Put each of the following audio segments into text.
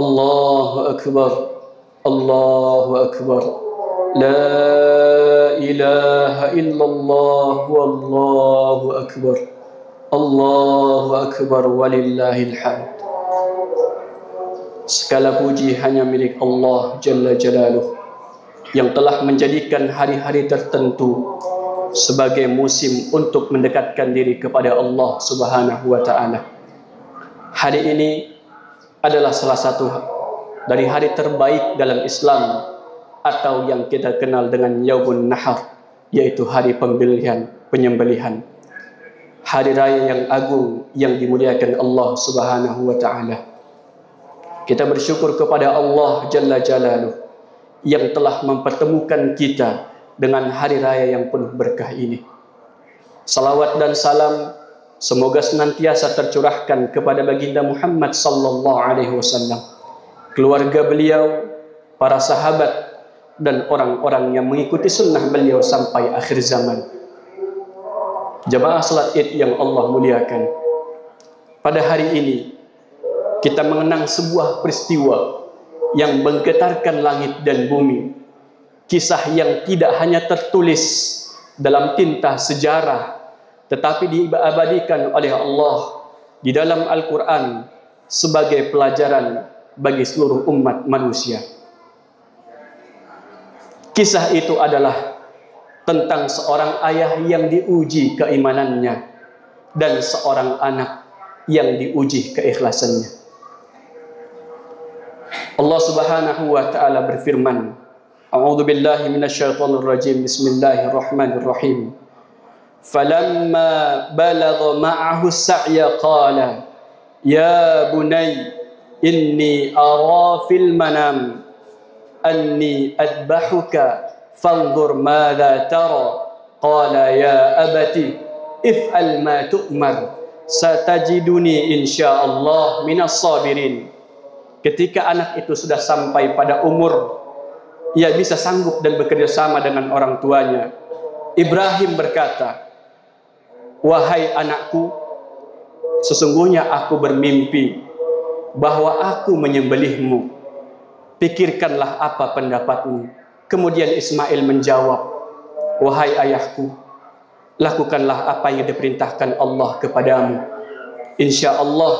Allahu Akbar, Allahu Akbar, La ilaha illallah, Wallahu Akbar, Allahu Akbar, walillahil hamd. Segala puji hanya milik Allah Jalla Jalaluh, yang telah menjadikan hari-hari tertentu sebagai musim untuk mendekatkan diri kepada Allah Subhanahu wa ta'ala. Hari ini adalah salah satu dari hari terbaik dalam Islam, atau yang kita kenal dengan Yaumun Nahar, yaitu hari penyembelihan. Hari raya yang agung yang dimuliakan Allah Subhanahu wa ta'ala. Kita bersyukur kepada Allah Jalla Jalaluh yang telah mempertemukan kita dengan hari raya yang penuh berkah ini. Salawat dan salam semoga senantiasa tercurahkan kepada baginda Muhammad sallallahu alaihi wasallam, keluarga beliau, para sahabat, dan orang-orang yang mengikuti sunnah beliau sampai akhir zaman. Jamaah salat Id yang Allah muliakan, pada hari ini kita mengenang sebuah peristiwa yang menggetarkan langit dan bumi. Kisah yang tidak hanya tertulis dalam tinta sejarah, tetapi diabadikan oleh Allah di dalam Al-Quran sebagai pelajaran bagi seluruh umat manusia. Kisah itu adalah tentang seorang ayah yang diuji keimanannya dan seorang anak yang diuji keikhlasannya. Allah Subhanahu wa ta'ala berfirman, A'udzu billahi minasyaitonir rajim. Bismillahirrahmanirrahim. Falamma balagha ma'ahu as-sa'ya qala ya bunay inni ara fil manam anni adbahuka fanzur madza tara qala ya abati if'al ma tu'mar satajiduni insyaallah minas sabirin. Ketika anak itu sudah sampai pada umur ia bisa sanggup dan bekerja sama dengan orang tuanya, Ibrahim berkata, wahai anakku, sesungguhnya aku bermimpi bahwa aku menyembelihmu. Pikirkanlah apa pendapatmu. Kemudian Ismail menjawab, wahai ayahku, lakukanlah apa yang diperintahkan Allah kepadamu. Insya Allah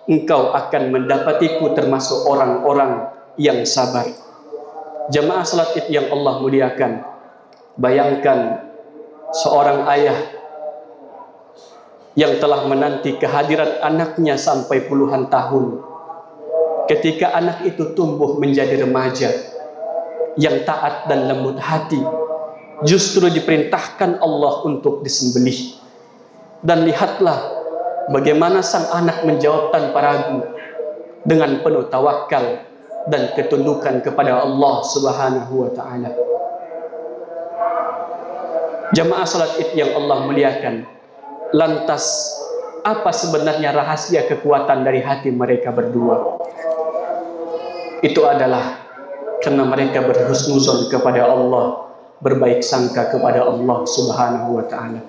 engkau akan mendapatiku termasuk orang-orang yang sabar. Jamaah salat Id yang Allah muliakan, bayangkan seorang ayah yang telah menanti kehadiran anaknya sampai puluhan tahun. Ketika anak itu tumbuh menjadi remaja yang taat dan lembut hati, justru diperintahkan Allah untuk disembelih. Dan lihatlah bagaimana sang anak menjawab tanpa ragu dengan penuh tawakal dan ketundukan kepada Allah Subhanahu wa ta'ala. Jamaah salat Id yang Allah muliakan, lantas apa sebenarnya rahasia kekuatan dari hati mereka berdua? Itu adalah karena mereka berhusnuzon kepada Allah, berbaik sangka kepada Allah Subhanahu wa ta'ala.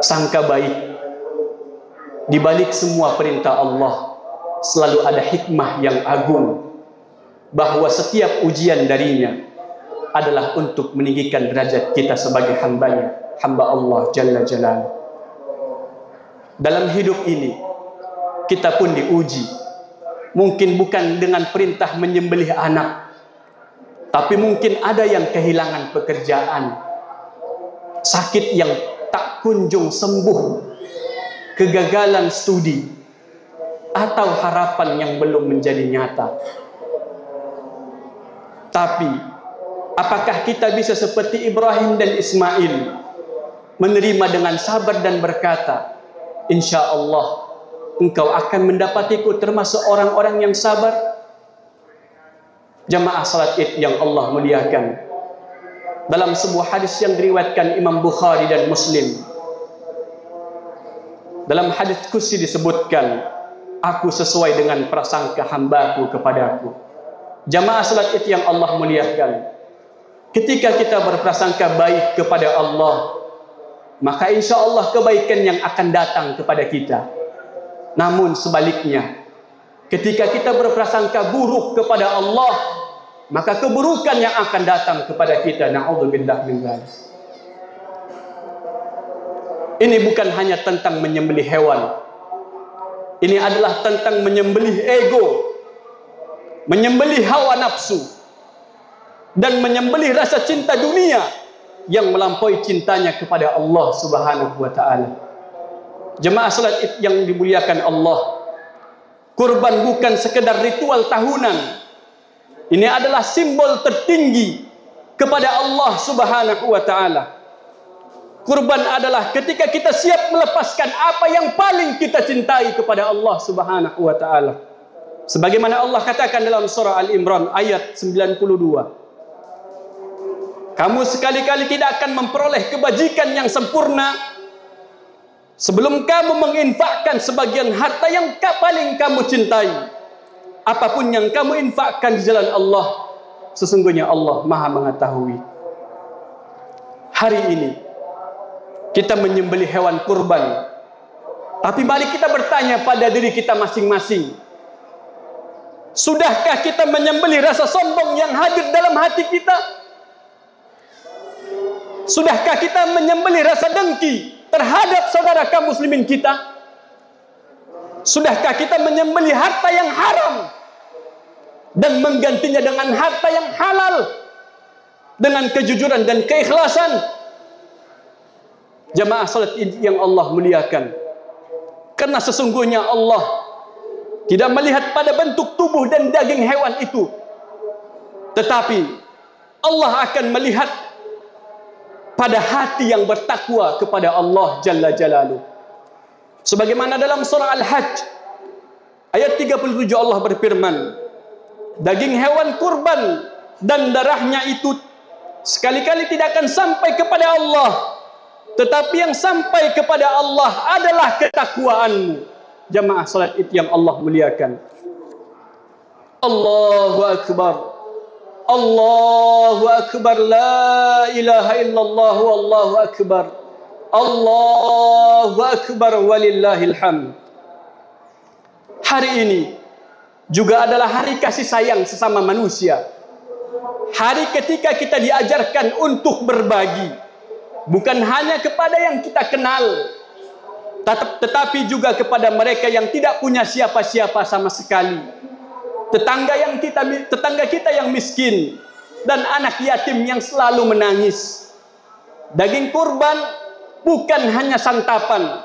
Sangka baik. Di balik semua perintah Allah selalu ada hikmah yang agung, bahwa setiap ujian darinya adalah untuk meninggikan derajat kita sebagai hambanya, hamba Allah Jalla Jalaluh. Dalam hidup ini kita pun diuji, mungkin bukan dengan perintah menyembelih anak, tapi mungkin ada yang kehilangan pekerjaan, sakit yang tak kunjung sembuh, kegagalan studi, atau harapan yang belum menjadi nyata. Tapi apakah kita bisa seperti Ibrahim dan Ismail, menerima dengan sabar dan berkata, insya Allah engkau akan mendapatiku termasuk orang-orang yang sabar? Jamaah salat Id yang Allah muliakan, dalam sebuah hadis yang diriwayatkan Imam Bukhari dan Muslim, dalam hadis qudsi disebutkan, aku sesuai dengan prasangka hambaku kepadaku. Jamaah salat Id yang Allah muliakan, ketika kita berprasangka baik kepada Allah, maka insya Allah kebaikan yang akan datang kepada kita. Namun sebaliknya, ketika kita berprasangka buruk kepada Allah, maka keburukan yang akan datang kepada kita. Na'udzubillah min dzalik. Ini bukan hanya tentang menyembelih hewan. Ini adalah tentang menyembelih ego, menyembelih hawa nafsu, dan menyembelih rasa cinta dunia yang melampaui cintanya kepada Allah Subhanahu wa taala. Jemaah salat Id yang dimuliakan Allah, kurban bukan sekedar ritual tahunan. Ini adalah simbol tertinggi kepada Allah Subhanahu wa taala. Kurban adalah ketika kita siap melepaskan apa yang paling kita cintai kepada Allah Subhanahu wa taala. Sebagaimana Allah katakan dalam surah Al-Imran ayat 92. Kamu sekali-kali tidak akan memperoleh kebajikan yang sempurna sebelum kamu menginfakkan sebagian harta yang paling kamu cintai. Apapun yang kamu infakkan di jalan Allah, sesungguhnya Allah Maha mengetahui. Hari ini kita menyembelih hewan kurban, tapi mari kita bertanya pada diri kita masing-masing. Sudahkah kita menyembelih rasa sombong yang hadir dalam hati kita? Sudahkah kita menyembelih rasa dengki terhadap saudara kaum muslimin kita? Sudahkah kita menyembelih harta yang haram dan menggantinya dengan harta yang halal dengan kejujuran dan keikhlasan? Jamaah salat yang Allah muliakan, karena sesungguhnya Allah tidak melihat pada bentuk tubuh dan daging hewan itu, tetapi Allah akan melihat pada hati yang bertakwa kepada Allah Jalla Jalaluhu. Sebagaimana dalam surah Al-Hajj ayat 37 Allah berfirman, daging hewan kurban dan darahnya itu sekali-kali tidak akan sampai kepada Allah, tetapi yang sampai kepada Allah adalah ketakwaanmu. Jamaah salat Id yang Allah muliakan, Allahu Akbar, Allahu Akbar, la ilaha illallah, wallahu akbar, Allahu Akbar, walillahil hamd. Hari ini juga adalah hari kasih sayang sesama manusia. Hari ketika kita diajarkan untuk berbagi, bukan hanya kepada yang kita kenal, tetapi juga kepada mereka yang tidak punya siapa-siapa sama sekali. Tetangga kita yang miskin dan anak yatim yang selalu menangis. Daging kurban bukan hanya santapan,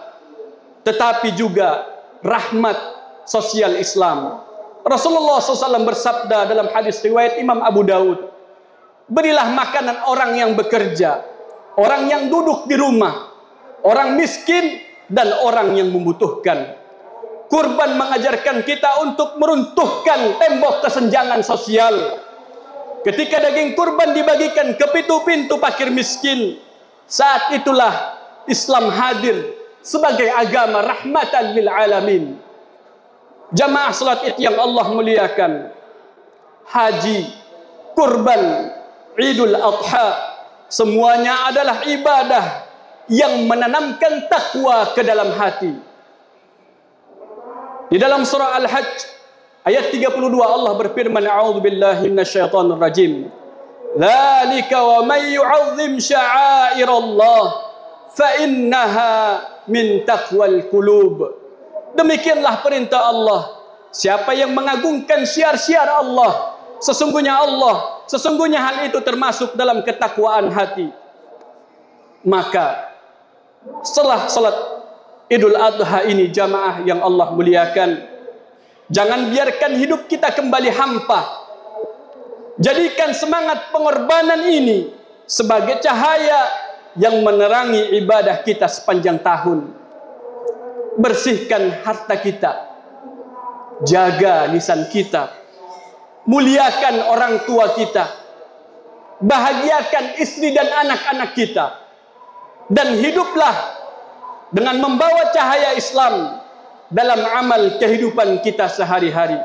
tetapi juga rahmat sosial Islam. Rasulullah SAW bersabda dalam hadis riwayat Imam Abu Daud, berilah makanan orang yang bekerja, orang yang duduk di rumah, orang miskin, dan orang yang membutuhkan. Kurban mengajarkan kita untuk meruntuhkan tembok kesenjangan sosial. Ketika daging kurban dibagikan ke pintu-pintu fakir miskin, saat itulah Islam hadir sebagai agama rahmatan lil alamin. Jamaah salat Id yang Allah muliakan, haji, kurban, Idul Adha, semuanya adalah ibadah yang menanamkan takwa ke dalam hati. Di dalam surah Al-Hajj ayat 32 Allah berfirman, a'udzubillahi minasyaitonir rajim, dzalika wa may yu'azzim sya'airallah fa innaha min taqwal qulub. Demikianlah perintah Allah, siapa yang mengagungkan syiar-syiar Allah, sesungguhnya hal itu termasuk dalam ketakwaan hati. Maka setelah salat Idul Adha ini, jamaah yang Allah muliakan, jangan biarkan hidup kita kembali hampa. Jadikan semangat pengorbanan ini sebagai cahaya yang menerangi ibadah kita sepanjang tahun. Bersihkan harta kita, jaga lisan kita, muliakan orang tua kita, bahagiakan istri dan anak-anak kita, dan hiduplah dengan membawa cahaya Islam dalam amal kehidupan kita sehari-hari.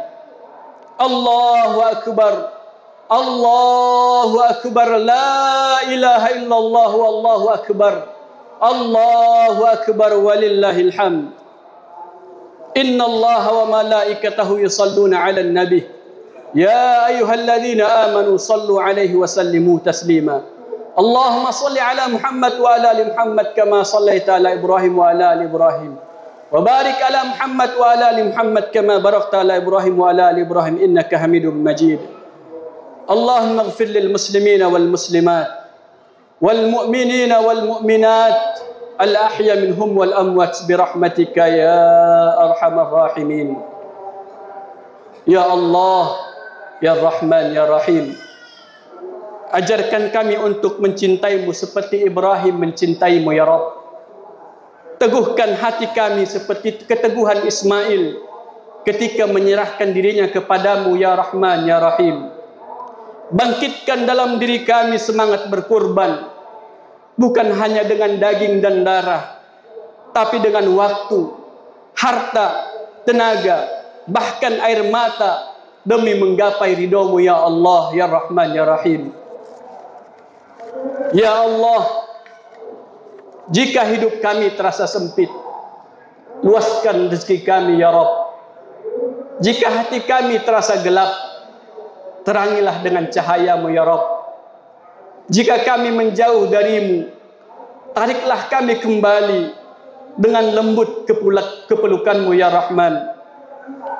Allahu Akbar, Allahu Akbar, la ilaha illallah, wallahu akbar, Allahu Akbar, walillahil hamd. Inna Allah wa malaikatahu yusalluna 'alan nabi. Ya ayyuhalladzina amanu sallu 'alaihi wa sallimu taslima. Allahumma salli 'ala Muhammad wa ala ali Muhammad kama sallaita 'ala Ibrahim wa ala ali Ibrahim. Wa barik 'ala Muhammad wa ala ali Muhammad kama barakta 'ala Ibrahim wa ala ali Ibrahim innaka Hamidum Majid. Allahumma ighfir lil muslimina wal muslimat wal mu'minina wal mu'minat al-ahya minhum wal amwat birahmatika ya arhamar rahimin. Ya Allah, ya Rahman, ya Rahim, ajarkan kami untuk mencintaimu seperti Ibrahim mencintaimu ya Rabb. Teguhkan hati kami seperti keteguhan Ismail ketika menyerahkan dirinya kepadamu ya Rahman, ya Rahim. Bangkitkan dalam diri kami semangat berkurban, bukan hanya dengan daging dan darah, tapi dengan waktu, harta, tenaga, bahkan air mata demi menggapai ridho-Mu ya Allah, ya Rahman, ya Rahim. Ya Allah, jika hidup kami terasa sempit, luaskan rezeki kami ya Rabb. Jika hati kami terasa gelap, terangilah dengan cahaya-Mu ya Rabb. Jika kami menjauh darimu, tariklah kami kembali dengan lembut kepelukan-Mu ya Rahman.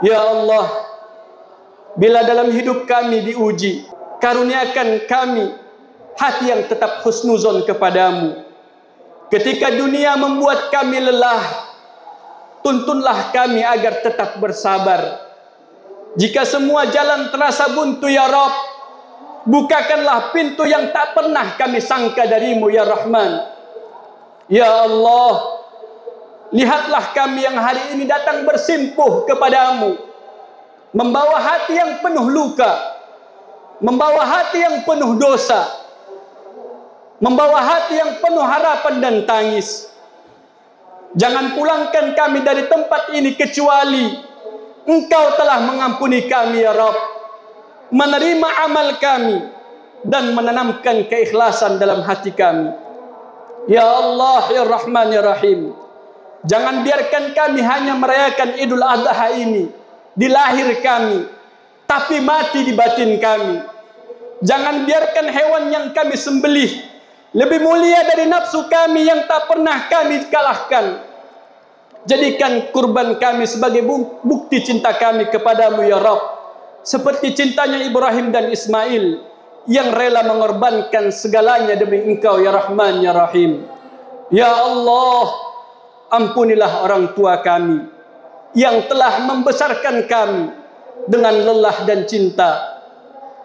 Ya Allah, bila dalam hidup kami diuji, karuniakan kami hati yang tetap husnuzon kepadamu. Ketika dunia membuat kami lelah, tuntunlah kami agar tetap bersabar. Jika semua jalan terasa buntu ya Rabb, bukakanlah pintu yang tak pernah kami sangka darimu ya Rahman. Ya Allah, lihatlah kami yang hari ini datang bersimpuh kepadamu, membawa hati yang penuh luka, membawa hati yang penuh dosa, membawa hati yang penuh harapan dan tangis. Jangan pulangkan kami dari tempat ini kecuali Engkau telah mengampuni kami ya Rabb, menerima amal kami dan menanamkan keikhlasan dalam hati kami. Ya Allah, ya Rahman, ya Rahim, jangan biarkan kami hanya merayakan Idul Adha ini di lahir kami, tapi mati di batin kami. Jangan biarkan hewan yang kami sembelih lebih mulia dari nafsu kami yang tak pernah kami kalahkan. Jadikan kurban kami sebagai bukti cinta kami kepadamu ya Rabb, seperti cintanya Ibrahim dan Ismail yang rela mengorbankan segalanya demi Engkau ya Rahman, ya Rahim. Ya Allah, ampunilah orang tua kami yang telah membesarkan kami dengan lelah dan cinta.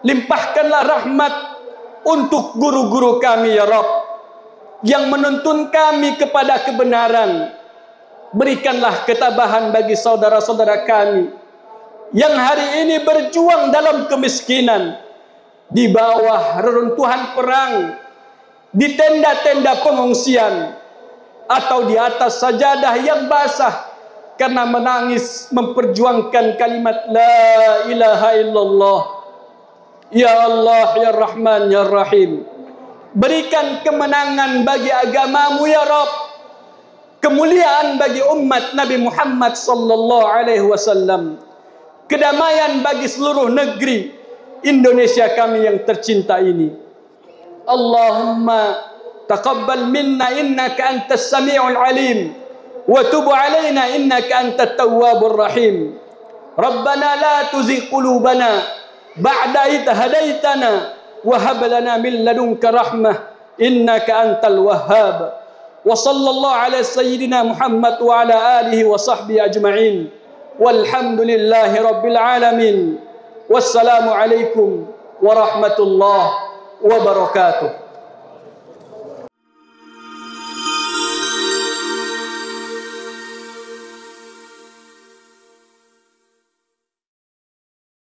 Limpahkanlah rahmat untuk guru-guru kami ya Rabb yang menuntun kami kepada kebenaran. Berikanlah ketabahan bagi saudara-saudara kami yang hari ini berjuang dalam kemiskinan, di bawah reruntuhan perang, di tenda-tenda pengungsian, atau di atas sajadah yang basah karena menangis memperjuangkan kalimat La ilaha illallah. Ya Allah, ya Rahman, ya Rahim, berikan kemenangan bagi agamamu ya Rabb, kemuliaan bagi umat Nabi Muhammad sallallahu alaihi wasallam, kedamaian bagi seluruh negeri Indonesia kami yang tercinta ini. Allahumma taqabbal minna innaka antas sami'ul alim wa tub alaina innaka antat tawwabur rahim. Rabbana la tuzigh qulubana ba'da idh hadaitana wa hab lana min ladunka rahmah innaka antal wahhab. Wa sallallahu ala sayyidina Muhammad wa ala alihi wa sahbihi ajma'in. Walhamdulillahi rabbil alamin. Wassalamu alaikum warahmatullahi wabarakatuh.